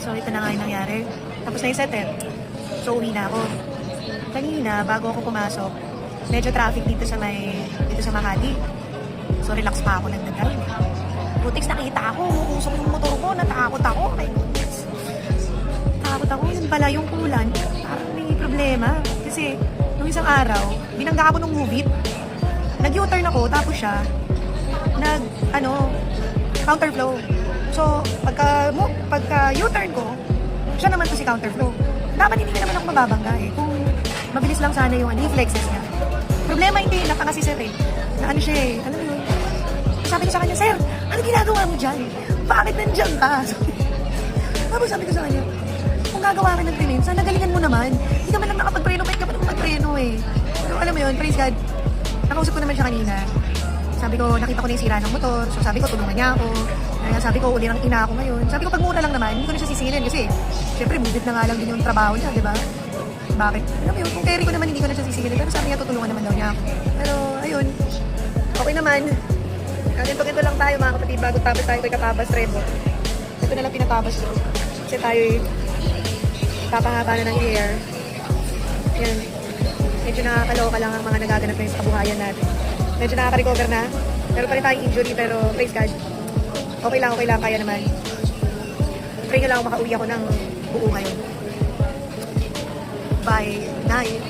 So, ito na nga yung nangyari. Tapos na yung set eh. So, uwi na ako. Kanina, bago ako pumasok, medyo traffic dito sa Makati. So, relax pa ako nagdadrive. Butiks nakita ako, uusok yung motor ko, natakot ako. My goodness. Natakot ako, yun pala yung ulan. Parang may problema. Kasi, nung isang araw, binangga ako ng movie. Nag-U-turn ako, tapos siya, counterflow. So, pagka U-turn ko, siya naman to si counterflow. Dapat hindi naman ako mababangga eh. Kung mabilis lang sana yung reflexes niya. Problema hindi, nakanga si sir eh. Na ano siya eh, alam mo yun. Sabi ko sa kanya, sir, ano ginagawa mo dyan? Bakit nandiyan ka? Tapos sabi ko sa kanya, kung gagawa ka ng trimming, sana galingan mo naman. Hindi ka man lang nakapag-preno, kahit ka pa nung mag-preno eh. Pero alam mo yun, praise God, nakausap ko naman siya kanina. Sabi ko, nakita ko na yung sira ng motor. So sabi ko, tulungan niya ako. Kaya sabi ko, uli ng ina ako ngayon. Sabi ko, pag mura lang naman, hindi ko na siya sisingilin kasi syempre, budget na nga lang din yung trabaho niya, di ba? Bakit? Alam mo yun, kung carry ko naman, hindi ko na siya sisingilin. Pero sabi niya, tutulungan naman daw niya ako. Pero, ayun. Okay naman. Ganito lang tayo mga kapatid, bago tapos tayo kay Katabas Rebo. Ito na lang pinatabas ko. Kasi tayo papahaba na ng hair. Yan. Medyo nakakaloka lang ang mga nagaganap ngayon sa kabuhayan natin. Medyo nakaka-recover na. Meron pa rin tayong injury, pero praise God. Okay lang, kaya naman. Pray nyo lang ako makauwi ako ng buo ngayon. Bye. Night.